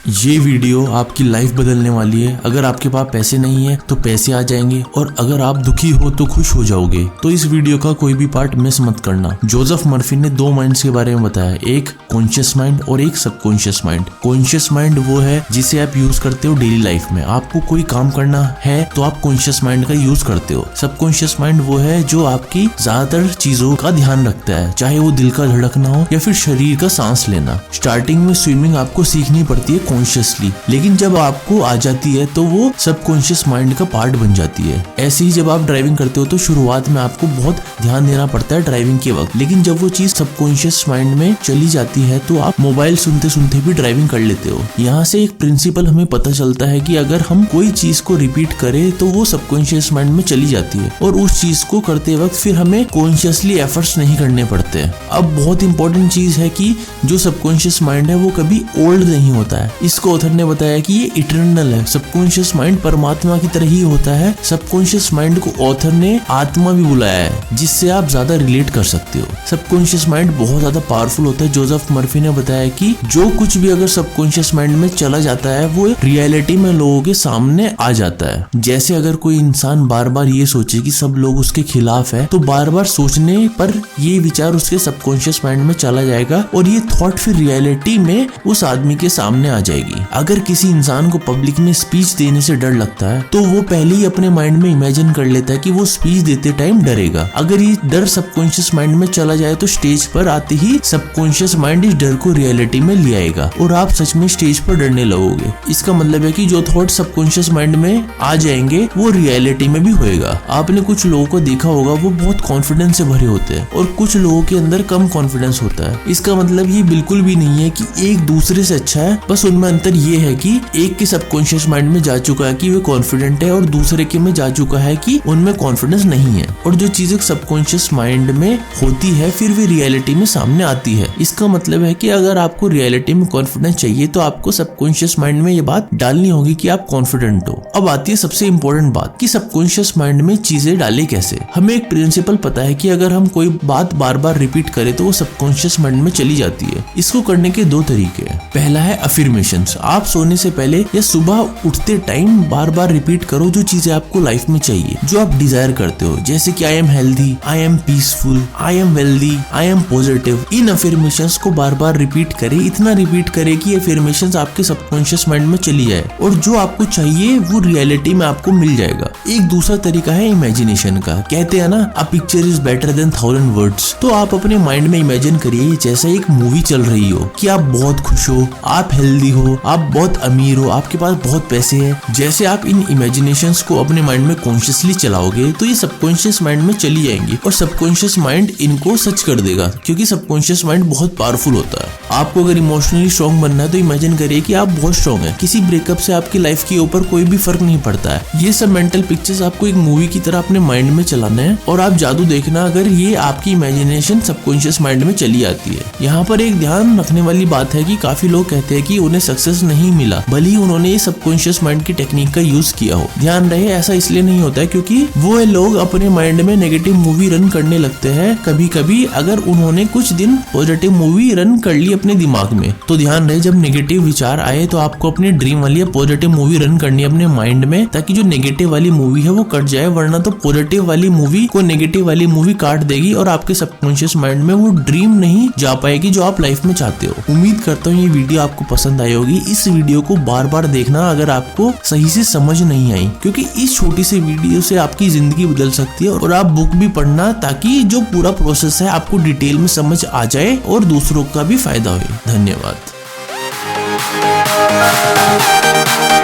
ये वीडियो आपकी लाइफ बदलने वाली है। अगर आपके पास पैसे नहीं है तो पैसे आ जाएंगे, और अगर आप दुखी हो तो खुश हो जाओगे। तो इस वीडियो का कोई भी पार्ट मिस मत करना। जोसेफ मर्फी ने 2 माइंड्स के बारे में बताया, एक कॉन्शियस माइंड और एक सबकॉन्शियस माइंड। कॉन्शियस माइंड वो है जिसे आप यूज करते हो डेली लाइफ में। आपको कोई काम करना है तो आप कॉन्शियस माइंड का यूज करते हो। सबकॉन्शियस माइंड वो है जो आपकी ज्यादातर चीजों का ध्यान रखता है, चाहे वो दिल का धड़कना हो या फिर शरीर का सांस लेना। स्टार्टिंग में स्विमिंग आपको सीखनी पड़ती है कॉन्शियसली, लेकिन जब आपको आ जाती है तो वो सबकॉन्शियस माइंड का पार्ट बन जाती है। ऐसे ही जब आप ड्राइविंग करते हो तो शुरुआत में आपको बहुत ध्यान देना पड़ता है ड्राइविंग के वक्त, लेकिन जब वो चीज सबकॉन्शियस माइंड में चली जाती है तो आप मोबाइल सुनते सुनते भी ड्राइविंग कर लेते हो। यहाँ से एक प्रिंसिपल हमें पता चलता है कि अगर हम कोई चीज को रिपीट करें तो वो सबकॉन्शियस माइंड में चली जाती है, और उस चीज को करते वक्त फिर हमें कॉन्शियसली एफर्ट्स नहीं करने पड़ते। अब बहुत इंपॉर्टेंट चीज है कि जो सबकॉन्शियस माइंड है वो कभी ओल्ड नहीं होता है। इसको ऑथर ने बताया कि ये इटर्नल है। सबकॉन्शियस माइंड परमात्मा की तरह ही होता है। सबकॉन्शियस माइंड को ऑथर ने आत्मा भी बुलाया है, जिससे आप ज्यादा रिलेट कर सकते हो। सबकॉन्शियस माइंड बहुत ज्यादा पावरफुल होता है। जोसेफ मर्फी ने बताया कि जो कुछ भी अगर सबकॉन्शियस माइंड में चला जाता है वो रियलिटी में लोगों के सामने आ जाता है। जैसे अगर कोई इंसान बार बार ये सोचे कि सब लोग उसके खिलाफ है, तो बार बार सोचने पर ये विचार उसके सबकॉन्शियस माइंड में चला जाएगा और ये थॉट फिर रियलिटी में उस आदमी के सामने आ जाएगी। अगर किसी इंसान को पब्लिक में स्पीच देने से डर लगता है तो वो पहले ही अपने माइंड में इमेजिन कर लेता है कि वो स्पीच देते टाइम डरेगा। अगर ये डर सबकॉन्शियस माइंड में चला जाए तो स्टेज पर आते ही सबकॉन्शियस माइंड इस डर को रियलिटी में ले आएगा और आप सच में स्टेज पर डरने लगोगे। इसका मतलब है कि जो थॉट सबकॉन्शियस माइंड में आ जाएंगे वो रियलिटी में भी होएगा। आपने कुछ लोगों को देखा होगा, वो बहुत कॉन्फिडेंस से भरे होते हैं और कुछ लोगों के अंदर कम कॉन्फिडेंस होता है। इसका मतलब ये बिल्कुल भी नहीं है कि एक दूसरे से अच्छा है, बस उनमें अंतर ये है कि एक के सबकॉन्शियस माइंड में जा चुका है कि वो कॉन्फिडेंट है और दूसरे के में जा चुका है कि उनमें कॉन्फिडेंस नहीं है। और जो चीजें सबकॉन्शियस माइंड में होती है फिर भी रियलिटी में सामने आती है। इसका मतलब है कि अगर आपको रियलिटी में कॉन्फिडेंस चाहिए तो आपको सबकॉन्शियस माइंड में ये बात डालनी होगी कि आप कॉन्फिडेंट हो। अब आती है सबसे इम्पोर्टेंट बात कि सबकॉन्शियस माइंड में चीजें डाले कैसे। हमें एक प्रिंसिपल पता है कि अगर हम कोई बात बार बार रिपीट करें तो वो सबकॉन्शियस माइंड में चली जाती है। इसको करने के 2 तरीके हैं। पहला है अफर्मेशंस। आप सोने से पहले या सुबह उठते टाइम बार बार रिपीट करो जो चीजें आपको लाइफ में चाहिए, जो आप डिजायर करते हो, जैसे कि I am healthy, I am peaceful, I am wealthy, I am positive. In affirmations को बार बार रिपीट करें, इतना रिपीट करें कि अफर्मेशंस आपके सबकॉन्शियस माइंड में चली जाए और जो आपको चाहिए वो रियलिटी में आपको मिल जाएगा। एक दूसरा तरीका है इमेजिनेशन का। कहते हैं ना, a picture is better than 1000 words. तो आप अपने माइंड में इमेजिन करिए जैसे एक मूवी चल रही हो कि आप बहुत खुश हो, आप हेल्दी हो, आप बहुत अमीर हो, आपके पास बहुत पैसे हैं। जैसे आप इन इमेजिनेशंस को अपने माइंड में कॉन्शियसली चलाओगे तो ये सबकॉन्शियस माइंड में चली जाएंगी और सबकॉन्शियस माइंड इनको सच कर देगा, क्योंकि सबकॉन्शियस माइंड बहुत पावरफुल होता है। आपको अगर इमोशनली स्ट्रॉन्ग बनना है तो इमेजिन करिए कि आप बहुत स्ट्रॉन्ग हैं। किसी ब्रेकअप से आपकी लाइफ के ऊपर कोई भी फर्क नहीं पड़ता है। ये सब मेंटल पिक्चर्स आपको एक मूवी की तरह अपने माइंड में चलाना है और आप जादू देखना अगर ये आपकी इमेजिनेशन सबकॉन्शियस माइंड में चली आती है। यहाँ पर एक ध्यान रखने वाली बात है कि काफी लोग कहते हैं कि उन्हें सक्सेस नहीं मिला भले ही उन्होंने ये सबकॉन्शियस माइंड की टेक्निक का यूज किया हो। ध्यान रहे, ऐसा इसलिए नहीं होता है क्योंकि वो लोग अपने माइंड में नेगेटिव मूवी रन करने लगते हैं कभी कभी। अगर उन्होंने कुछ दिन पॉजिटिव मूवी रन कर ली अपने दिमाग में, तो ध्यान रहे जब नेगेटिव विचार आए तो आपको अपनी ड्रीम वाली पॉजिटिव मूवी रन करनी है अपने माइंड में, ताकि जो नेगेटिव वाली मूवी है वो कट जाए, वरना तो पॉजिटिव वाली मूवी को नेगेटिव वाली मूवी काट देगी और आपके सबकॉन्शियस माइंड में वो ड्रीम नहीं जा पाएगी जो आप लाइफ में चाहते हो। उम्मीद करता हूँ ये वीडियो आपको पसंद आई होगी। इस वीडियो को बार बार देखना अगर आपको सही से समझ नहीं आई, क्योंकि इस छोटी सी वीडियो से आपकी जिंदगी बदल सकती है। और आप बुक भी पढ़ना ताकि जो पूरा प्रोसेस है आपको डिटेल में समझ आ जाए और दूसरों का भी फायदा हो। धन्यवाद।